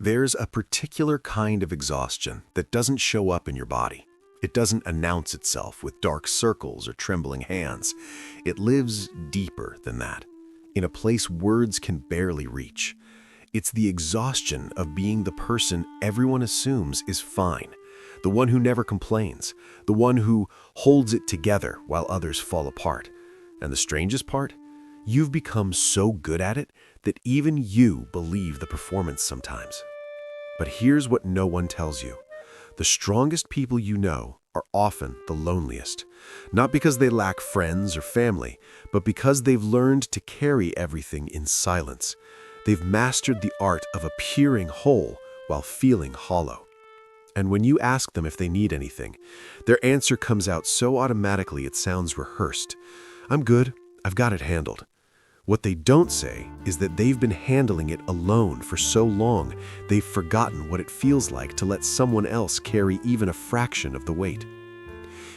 There's a particular kind of exhaustion that doesn't show up in your body. It doesn't announce itself with dark circles or trembling hands. It lives deeper than that, in a place words can barely reach. It's the exhaustion of being the person everyone assumes is fine, the one who never complains, the one who holds it together while others fall apart. And the strangest part? You've become so good at it that even you believe the performance sometimes. But here's what no one tells you. The strongest people you know are often the loneliest, not because they lack friends or family, but because they've learned to carry everything in silence. They've mastered the art of appearing whole while feeling hollow. And when you ask them if they need anything, their answer comes out so automatically it sounds rehearsed. I'm good, I've got it handled. What they don't say is that they've been handling it alone for so long, they've forgotten what it feels like to let someone else carry even a fraction of the weight.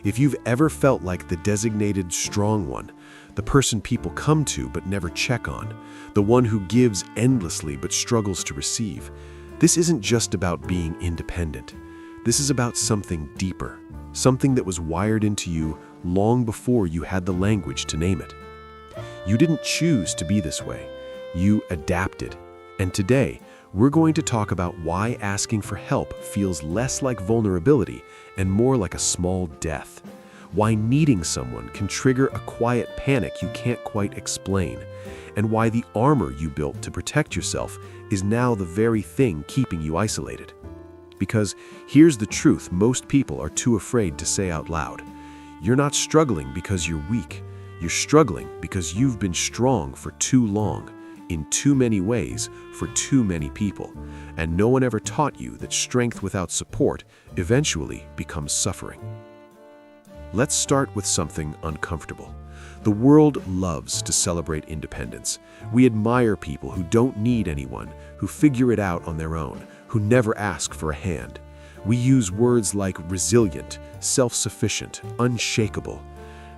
If you've ever felt like the designated strong one, the person people come to but never check on, the one who gives endlessly but struggles to receive, this isn't just about being independent. This is about something deeper, something that was wired into you long before you had the language to name it. You didn't choose to be this way. You adapted. And today, we're going to talk about why asking for help feels less like vulnerability and more like a small death. Why needing someone can trigger a quiet panic you can't quite explain. And why the armor you built to protect yourself is now the very thing keeping you isolated. Because here's the truth most people are too afraid to say out loud. You're not struggling because you're weak. You're struggling because you've been strong for too long, in too many ways, for too many people, and no one ever taught you that strength without support eventually becomes suffering. Let's start with something uncomfortable. The world loves to celebrate independence. We admire people who don't need anyone, who figure it out on their own, who never ask for a hand. We use words like resilient, self-sufficient, unshakable.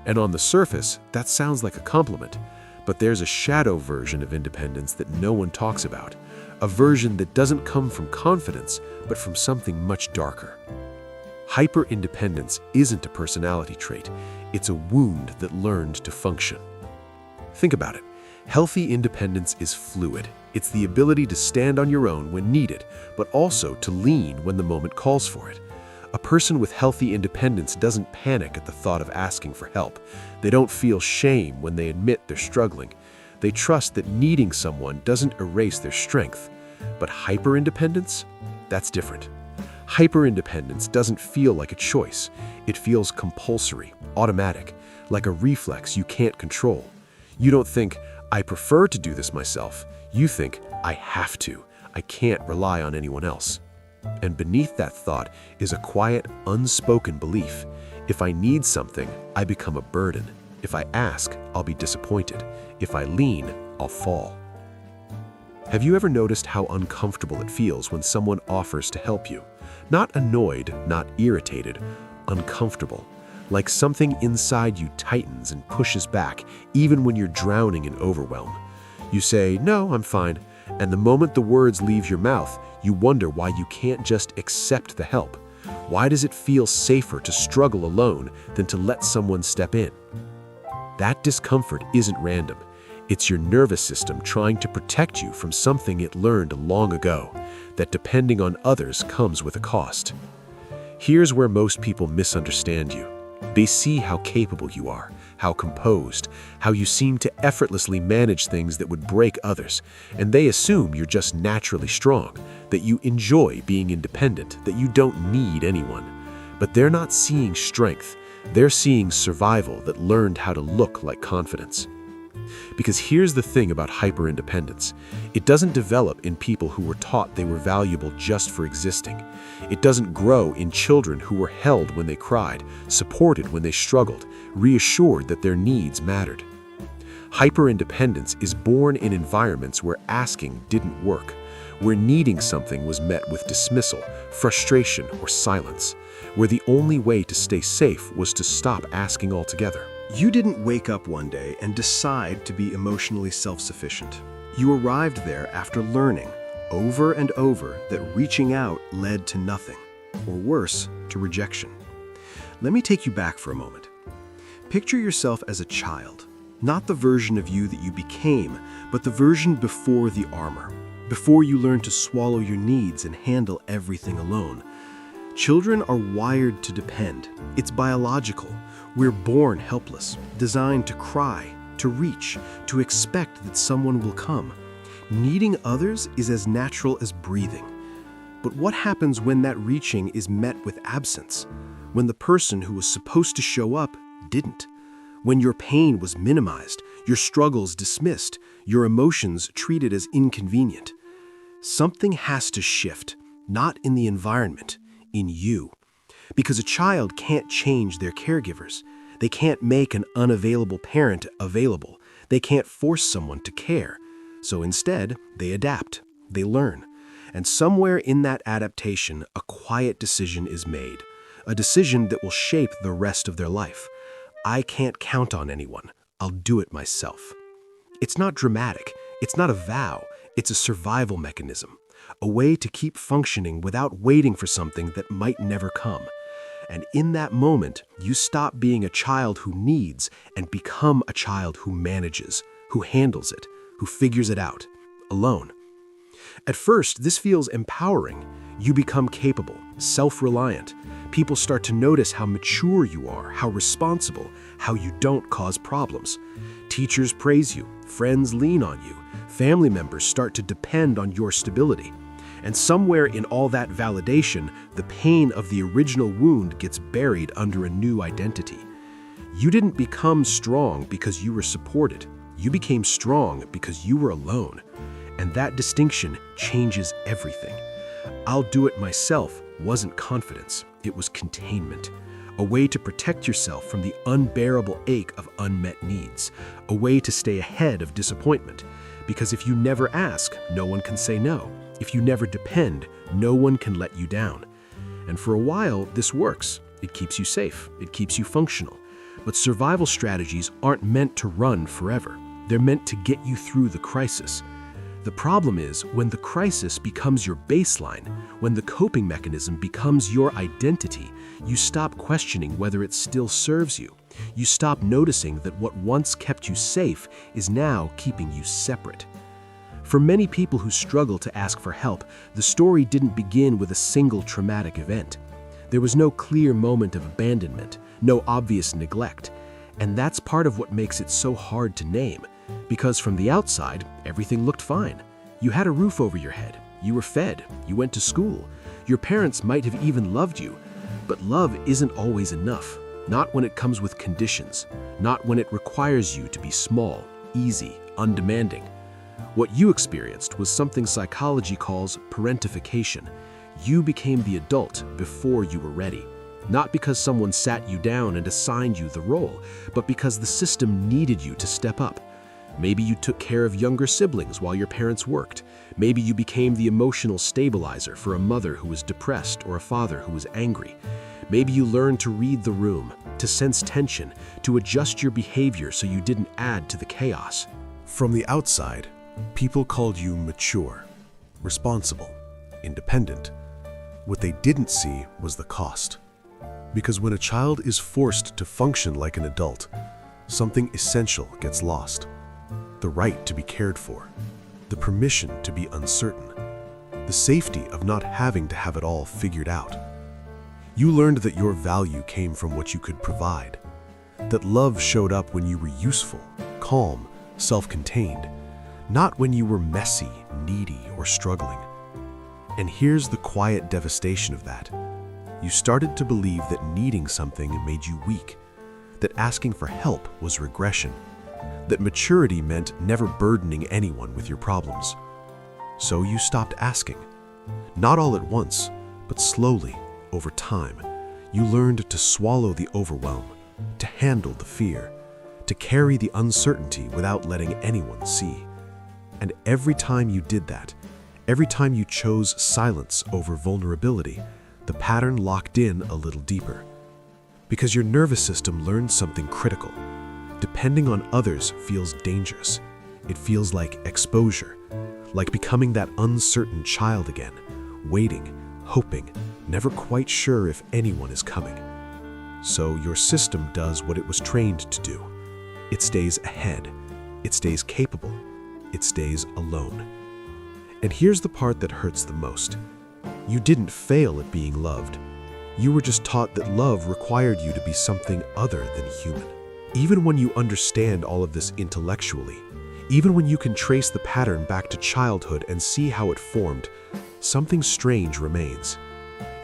And on the surface, that sounds like a compliment, but there's a shadow version of independence that no one talks about, a version that doesn't come from confidence, but from something much darker. Hyperindependence isn't a personality trait, it's a wound that learned to function. Think about it. Healthy independence is fluid. It's the ability to stand on your own when needed, but also to lean when the moment calls for it. A person with healthy independence doesn't panic at the thought of asking for help. They don't feel shame when they admit they're struggling. They trust that needing someone doesn't erase their strength. But hyperindependence? That's different. Hyperindependence doesn't feel like a choice. It feels compulsory, automatic, like a reflex you can't control. You don't think, I prefer to do this myself. You think, I have to. I can't rely on anyone else. And beneath that thought is a quiet, unspoken belief. If I need something, I become a burden. If I ask, I'll be disappointed. If I lean, I'll fall. Have you ever noticed how uncomfortable it feels when someone offers to help you? Not annoyed, not irritated, uncomfortable. Like something inside you tightens and pushes back, even when you're drowning in overwhelm. You say, no, I'm fine. And the moment the words leave your mouth, you wonder why you can't just accept the help. Why does it feel safer to struggle alone than to let someone step in? That discomfort isn't random. It's your nervous system trying to protect you from something it learned long ago, that depending on others comes with a cost. Here's where most people misunderstand you. They see how capable you are, how composed, how you seem to effortlessly manage things that would break others, and they assume you're just naturally strong, that you enjoy being independent, that you don't need anyone. But they're not seeing strength, they're seeing survival that learned how to look like confidence. Because here's the thing about hyperindependence. It doesn't develop in people who were taught they were valuable just for existing. It doesn't grow in children who were held when they cried, supported when they struggled, reassured that their needs mattered. Hyperindependence is born in environments where asking didn't work, where needing something was met with dismissal, frustration, or silence, where the only way to stay safe was to stop asking altogether. You didn't wake up one day and decide to be emotionally self-sufficient. You arrived there after learning, over and over that reaching out led to nothing, or worse, to rejection. Let me take you back for a moment. Picture yourself as a child, not the version of you that you became, but the version before the armor, before you learned to swallow your needs and handle everything alone. Children are wired to depend. It's biological. We're born helpless, designed to cry, to reach, to expect that someone will come. Needing others is as natural as breathing. But what happens when that reaching is met with absence? When the person who was supposed to show up didn't? When your pain was minimized, your struggles dismissed, your emotions treated as inconvenient? Something has to shift, not in the environment, in you. Because a child can't change their caregivers. They can't make an unavailable parent available. They can't force someone to care. So instead, they adapt, they learn. And somewhere in that adaptation, a quiet decision is made. A decision that will shape the rest of their life. I can't count on anyone. I'll do it myself. It's not dramatic. It's not a vow. It's a survival mechanism. A way to keep functioning without waiting for something that might never come. And in that moment, you stop being a child who needs and become a child who manages, who handles it, who figures it out, alone. At first, this feels empowering. You become capable, self-reliant. People start to notice how mature you are, how responsible, how you don't cause problems. Teachers praise you, friends lean on you, family members start to depend on your stability. And somewhere in all that validation, the pain of the original wound gets buried under a new identity. You didn't become strong because you were supported. You became strong because you were alone. And that distinction changes everything. I'll do it myself wasn't confidence, it was containment. A way to protect yourself from the unbearable ache of unmet needs. A way to stay ahead of disappointment. Because if you never ask, no one can say no. If you never depend, no one can let you down. And for a while, this works. It keeps you safe. It keeps you functional. But survival strategies aren't meant to run forever. They're meant to get you through the crisis. The problem is when the crisis becomes your baseline, when the coping mechanism becomes your identity, you stop questioning whether it still serves you. You stop noticing that what once kept you safe is now keeping you separate. For many people who struggle to ask for help, the story didn't begin with a single traumatic event. There was no clear moment of abandonment, no obvious neglect. And that's part of what makes it so hard to name. Because from the outside, everything looked fine. You had a roof over your head. You were fed. You went to school. Your parents might have even loved you. But love isn't always enough. Not when it comes with conditions. Not when it requires you to be small, easy, undemanding. What you experienced was something psychology calls parentification. You became the adult before you were ready. Not because someone sat you down and assigned you the role, but because the system needed you to step up. Maybe you took care of younger siblings while your parents worked. Maybe you became the emotional stabilizer for a mother who was depressed or a father who was angry. Maybe you learned to read the room, to sense tension, to adjust your behavior so you didn't add to the chaos. From the outside, people called you mature, responsible, independent. What they didn't see was the cost. Because when a child is forced to function like an adult, something essential gets lost. The right to be cared for, the permission to be uncertain, the safety of not having to have it all figured out. You learned that your value came from what you could provide, that love showed up when you were useful, calm, self-contained, not when you were messy, needy, or struggling. And here's the quiet devastation of that. You started to believe that needing something made you weak, that asking for help was regression, that maturity meant never burdening anyone with your problems. So you stopped asking. Not all at once, but slowly, over time. You learned to swallow the overwhelm, to handle the fear, to carry the uncertainty without letting anyone see. And every time you did that, every time you chose silence over vulnerability, the pattern locked in a little deeper. Because your nervous system learned something critical. Depending on others feels dangerous. It feels like exposure, like becoming that uncertain child again, waiting, hoping, never quite sure if anyone is coming. So your system does what it was trained to do. It stays ahead, it stays capable, it stays alone. And here's the part that hurts the most. You didn't fail at being loved. You were just taught that love required you to be something other than human. Even when you understand all of this intellectually, even when you can trace the pattern back to childhood and see how it formed, something strange remains.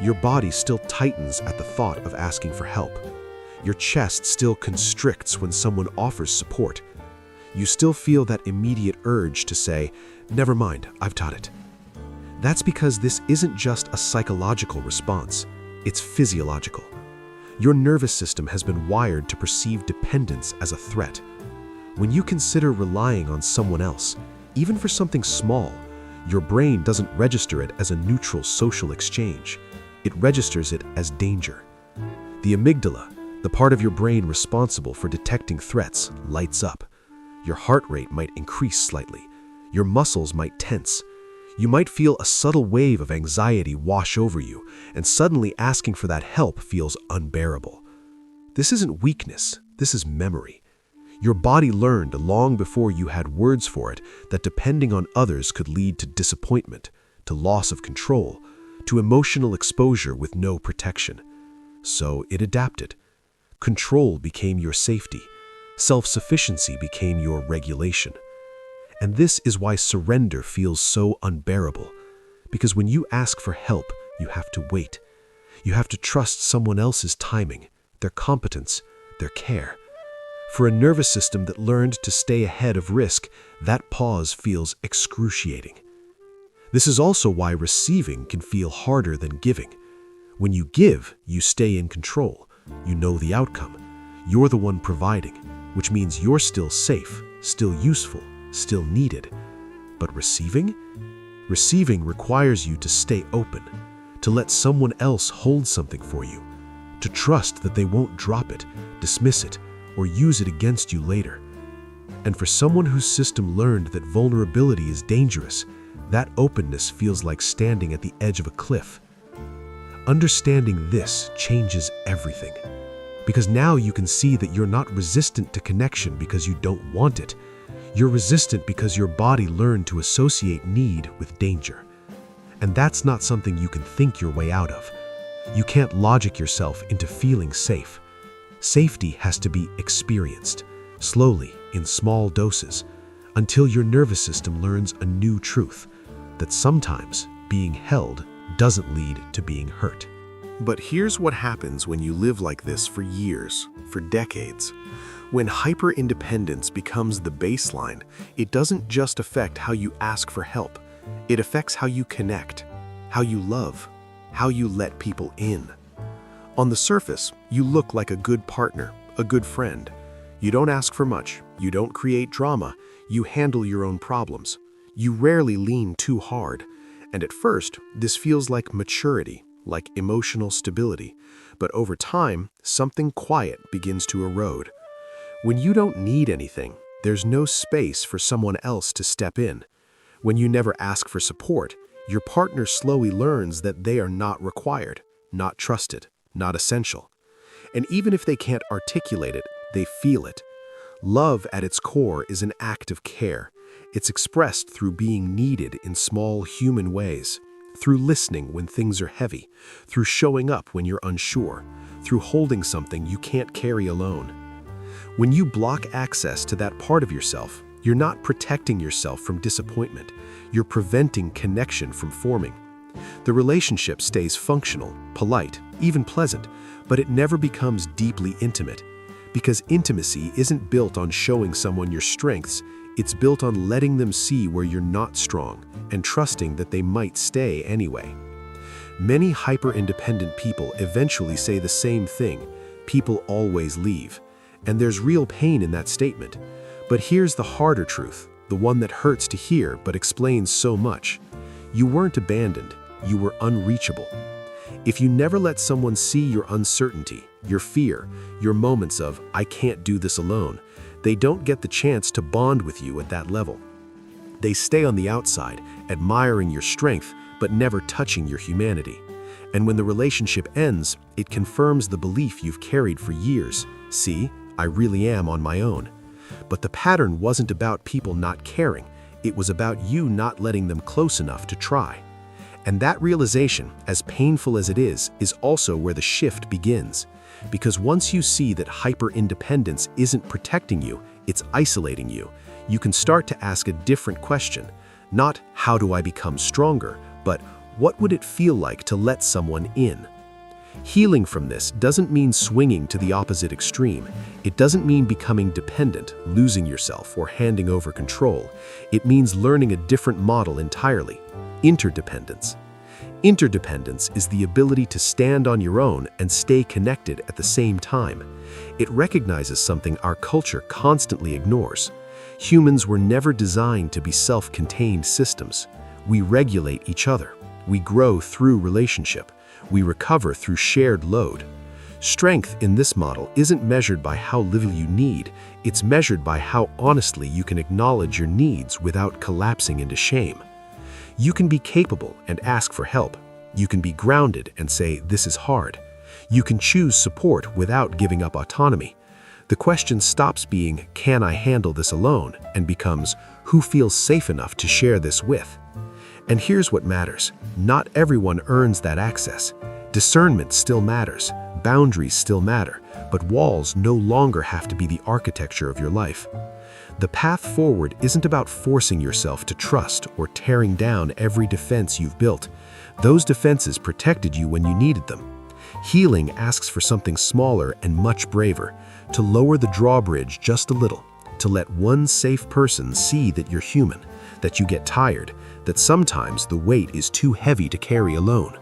Your body still tightens at the thought of asking for help. Your chest still constricts when someone offers support. You still feel that immediate urge to say, "Never mind, I've taught it." That's because this isn't just a psychological response, it's physiological. Your nervous system has been wired to perceive dependence as a threat. When you consider relying on someone else, even for something small, your brain doesn't register it as a neutral social exchange. It registers it as danger. The amygdala, the part of your brain responsible for detecting threats, lights up. Your heart rate might increase slightly. Your muscles might tense. You might feel a subtle wave of anxiety wash over you, and suddenly asking for that help feels unbearable. This isn't weakness, this is memory. Your body learned long before you had words for it that depending on others could lead to disappointment, to loss of control, to emotional exposure with no protection. So it adapted. Control became your safety. Self-sufficiency became your regulation. And this is why surrender feels so unbearable. Because when you ask for help, you have to wait. You have to trust someone else's timing, their competence, their care. For a nervous system that learned to stay ahead of risk, that pause feels excruciating. This is also why receiving can feel harder than giving. When you give, you stay in control. You know the outcome. You're the one providing, which means you're still safe, still useful, still needed. But receiving? Receiving requires you to stay open, to let someone else hold something for you, to trust that they won't drop it, dismiss it, or use it against you later. And for someone whose system learned that vulnerability is dangerous, that openness feels like standing at the edge of a cliff. Understanding this changes everything. Because now you can see that you're not resistant to connection because you don't want it. You're resistant because your body learned to associate need with danger. And that's not something you can think your way out of. You can't logic yourself into feeling safe. Safety has to be experienced, slowly, in small doses, until your nervous system learns a new truth, that sometimes being held doesn't lead to being hurt. But here's what happens when you live like this for years, for decades. When hyperindependence becomes the baseline, it doesn't just affect how you ask for help. It affects how you connect, how you love, how you let people in. On the surface, you look like a good partner, a good friend. You don't ask for much, you don't create drama, you handle your own problems. You rarely lean too hard. And at first, this feels like maturity, like emotional stability. But over time, something quiet begins to erode. When you don't need anything, there's no space for someone else to step in. When you never ask for support, your partner slowly learns that they are not required, not trusted, not essential. And even if they can't articulate it, they feel it. Love at its core is an act of care. It's expressed through being needed in small human ways, through listening when things are heavy, through showing up when you're unsure, through holding something you can't carry alone. When you block access to that part of yourself, you're not protecting yourself from disappointment. You're preventing connection from forming. The relationship stays functional, polite, even pleasant, but it never becomes deeply intimate. Because intimacy isn't built on showing someone your strengths, it's built on letting them see where you're not strong and trusting that they might stay anyway. Many hyper-independent people eventually say the same thing: people always leave. And there's real pain in that statement. But here's the harder truth, the one that hurts to hear but explains so much. You weren't abandoned, you were unreachable. If you never let someone see your uncertainty, your fear, your moments of, "I can't do this alone," they don't get the chance to bond with you at that level. They stay on the outside, admiring your strength, but never touching your humanity. And when the relationship ends, it confirms the belief you've carried for years. See, I really am on my own. But the pattern wasn't about people not caring. It was about you not letting them close enough to try. And that realization, as painful as it is also where the shift begins. Because once you see that hyper-independence isn't protecting you, it's isolating you, you can start to ask a different question. Not, how do I become stronger, but what would it feel like to let someone in? Healing from this doesn't mean swinging to the opposite extreme. It doesn't mean becoming dependent, losing yourself, or handing over control. It means learning a different model entirely: interdependence. Interdependence is the ability to stand on your own and stay connected at the same time. It recognizes something our culture constantly ignores. Humans were never designed to be self-contained systems. We regulate each other. We grow through relationship. We recover through shared load. Strength in this model isn't measured by how little you need. It's measured by how honestly you can acknowledge your needs without collapsing into shame. You can be capable and ask for help. You can be grounded and say, this is hard. You can choose support without giving up autonomy. The question stops being, can I handle this alone, and becomes, who feels safe enough to share this with? And here's what matters. Not everyone earns that access. Discernment still matters. Boundaries still matter. But walls no longer have to be the architecture of your life. The path forward isn't about forcing yourself to trust or tearing down every defense you've built. Those defenses protected you when you needed them. Healing asks for something smaller and much braver, to lower the drawbridge just a little, to let one safe person see that you're human, that you get tired, that sometimes the weight is too heavy to carry alone.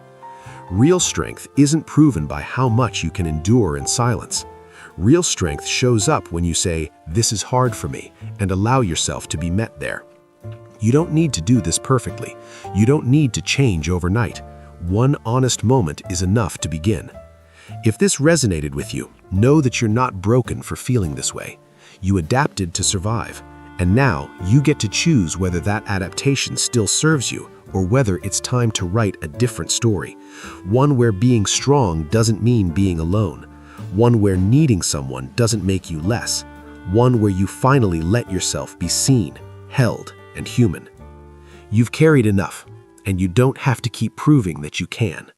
Real strength isn't proven by how much you can endure in silence. Real strength shows up when you say, this is hard for me, and allow yourself to be met there. You don't need to do this perfectly. You don't need to change overnight. One honest moment is enough to begin. If this resonated with you, know that you're not broken for feeling this way. You adapted to survive, and now you get to choose whether that adaptation still serves you or whether it's time to write a different story. One where being strong doesn't mean being alone. One where needing someone doesn't make you less. One where you finally let yourself be seen, held, and human. You've carried enough, and you don't have to keep proving that you can.